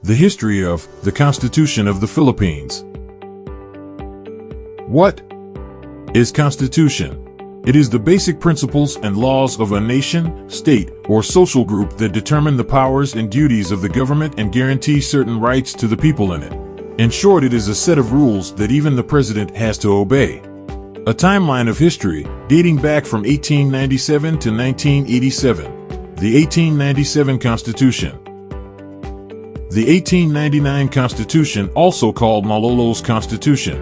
The history of the Constitution of the Philippines. What is Constitution? It is the basic principles and laws of a nation, state, or social group that determine the powers and duties of the government and guarantee certain rights to the people in it. In short, it is a set of rules that even the president has to obey. A timeline of history dating back from 1897 to 1987. The 1897 Constitution. The 1899 Constitution, also called Malolo's Constitution.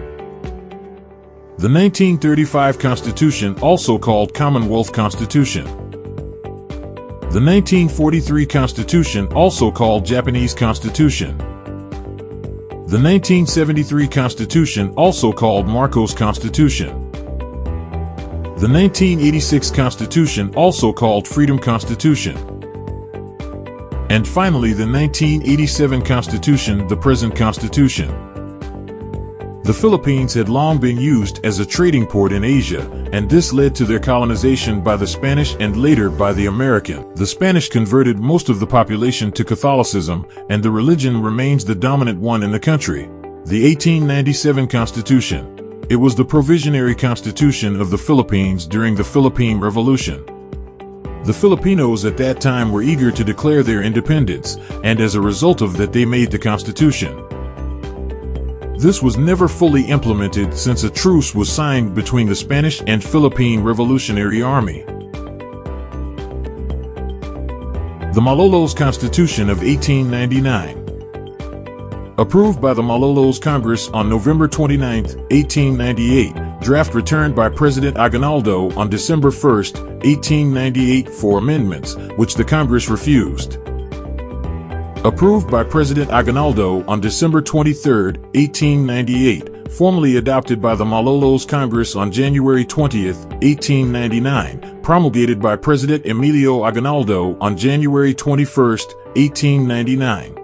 The 1935 Constitution, also called Commonwealth Constitution. The 1943 Constitution, also called Japanese Constitution. The 1973 Constitution, also called Marcos Constitution. The 1986 Constitution, also called Freedom Constitution. And finally, the 1987 Constitution, the present Constitution. The Philippines had long been used as a trading port in Asia, and this led to their colonization by the Spanish and later by the American. The Spanish converted most of the population to Catholicism, and the religion remains the dominant one in the country. The 1897 Constitution. It was the provisionary constitution of the Philippines during the Philippine Revolution. The Filipinos at that time were eager to declare their independence, and as a result of that they made the Constitution. This was never fully implemented since a truce was signed between the Spanish and Philippine Revolutionary Army. The Malolos Constitution of 1899. Approved by the Malolos Congress on November 29, 1898, draft returned by President Aguinaldo on December 1, 1898 for amendments, which the Congress refused. Approved by President Aguinaldo on December 23, 1898, formally adopted by the Malolos Congress on January 20, 1899, promulgated by President Emilio Aguinaldo on January 21, 1899.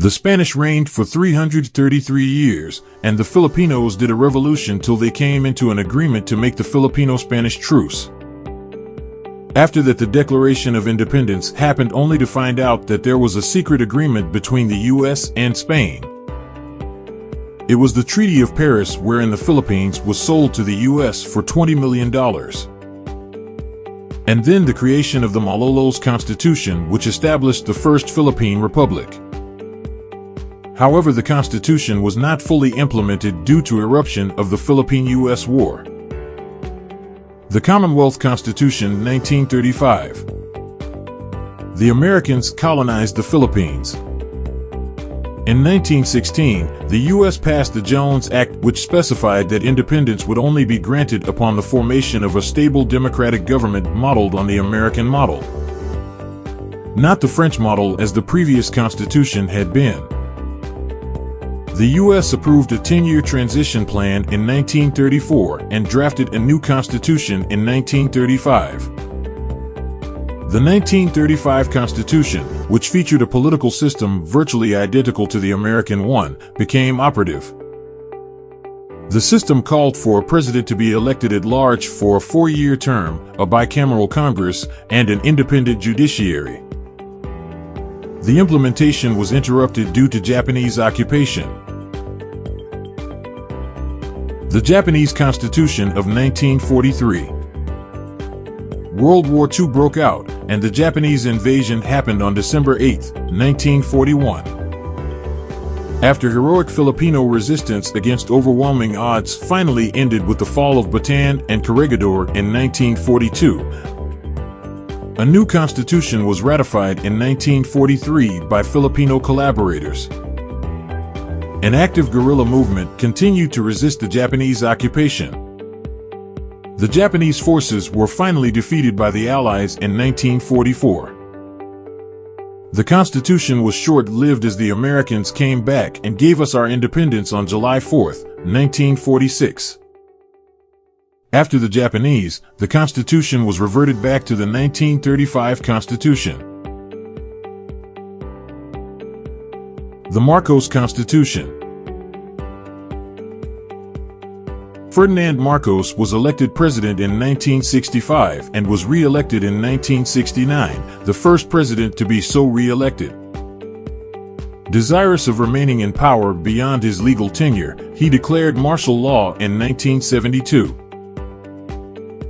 The Spanish reigned for 333 years, and the Filipinos did a revolution till they came into an agreement to make the Filipino-Spanish truce. After that, the Declaration of Independence happened only to find out that there was a secret agreement between the U.S. and Spain. It was the Treaty of Paris, wherein the Philippines was sold to the U.S. for $20 million. And then the creation of the Malolos Constitution, which established the first Philippine Republic. However, the Constitution was not fully implemented due to eruption of the Philippine-U.S. War. The Commonwealth Constitution, 1935. The Americans colonized the Philippines. In 1916, the U.S. passed the Jones Act, which specified that independence would only be granted upon the formation of a stable democratic government modeled on the American model, not the French model as the previous constitution had been. The U.S. approved a 10-year transition plan in 1934 and drafted a new constitution in 1935. The 1935 Constitution, which featured a political system virtually identical to the American one, became operative. The system called for a president to be elected at large for a 4-year term, a bicameral Congress, and an independent judiciary. The implementation was interrupted due to Japanese occupation. The Japanese Constitution of 1943. World War II broke out, and the Japanese invasion happened on December 8, 1941. After heroic Filipino resistance against overwhelming odds finally ended with the fall of Bataan and Corregidor in 1942, a new constitution was ratified in 1943 by Filipino collaborators. An active guerrilla movement continued to resist the Japanese occupation. The Japanese forces were finally defeated by the Allies in 1944. The Constitution was short-lived as the Americans came back and gave us our independence on July 4, 1946. After the Japanese, the Constitution was reverted back to the 1935 Constitution. The Marcos Constitution. Ferdinand Marcos was elected president in 1965 and was re-elected in 1969, the first president to be so re-elected. Desirous of remaining in power beyond his legal tenure, he declared martial law in 1972.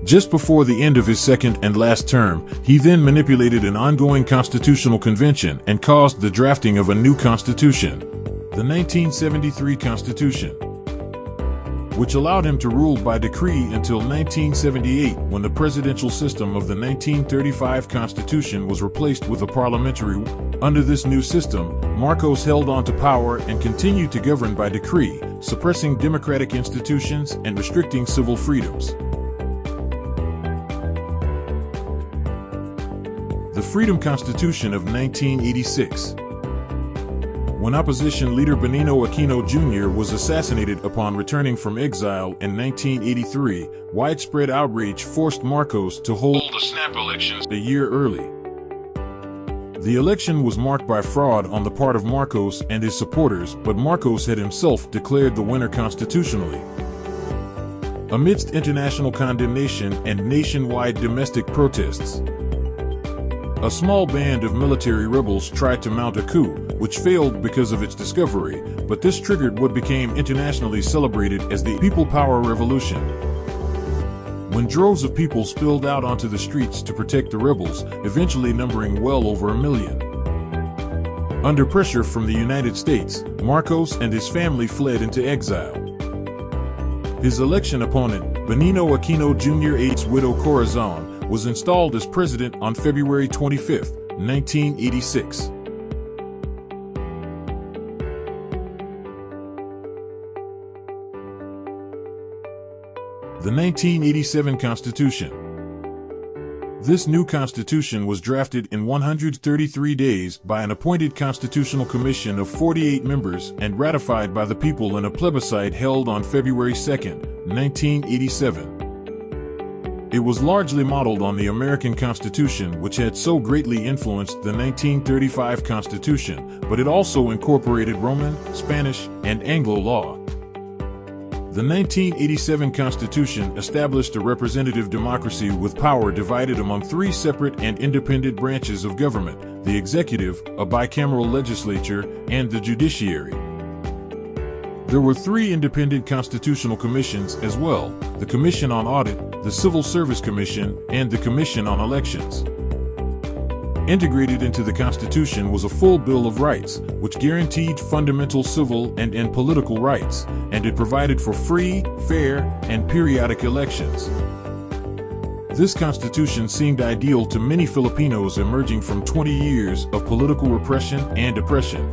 Just before the end of his second and last term, he then manipulated an ongoing constitutional convention and caused the drafting of a new constitution, the 1973 Constitution, which allowed him to rule by decree until 1978, when the presidential system of the 1935 Constitution was replaced with a parliamentary one. Under this new system, Marcos held on to power and continued to govern by decree, suppressing democratic institutions and restricting civil freedoms. The Freedom Constitution of 1986. When opposition leader Benigno Aquino Jr. was assassinated upon returning from exile in 1983, widespread outrage forced Marcos to hold the snap elections a year early. The election was marked by fraud on the part of Marcos and his supporters, but Marcos had himself declared the winner constitutionally. Amidst international condemnation and nationwide domestic protests, a small band of military rebels tried to mount a coup, which failed because of its discovery, but this triggered what became internationally celebrated as the People Power Revolution. When droves of people spilled out onto the streets to protect the rebels, eventually numbering well over 1 million. Under pressure from the United States, Marcos and his family fled into exile. His election opponent, Benigno Aquino Jr.'s widow Corazon, was installed as president on February 25, 1986. The 1987 Constitution. This new constitution was drafted in 133 days by an appointed constitutional commission of 48 members and ratified by the people in a plebiscite held on February 2, 1987. It was largely modeled on the American Constitution, which had so greatly influenced the 1935 Constitution, but it also incorporated Roman, Spanish, and Anglo law. The 1987 Constitution established a representative democracy with power divided among 3 separate and independent branches of government: the executive, a bicameral legislature, and the judiciary. There were 3 independent constitutional commissions as well: the Commission on Audit, the Civil Service Commission, and the Commission on Elections. Integrated into the Constitution was a full Bill of Rights, which guaranteed fundamental civil and political rights, and it provided for free, fair, and periodic elections. This constitution seemed ideal to many Filipinos emerging from 20 years of political repression and oppression.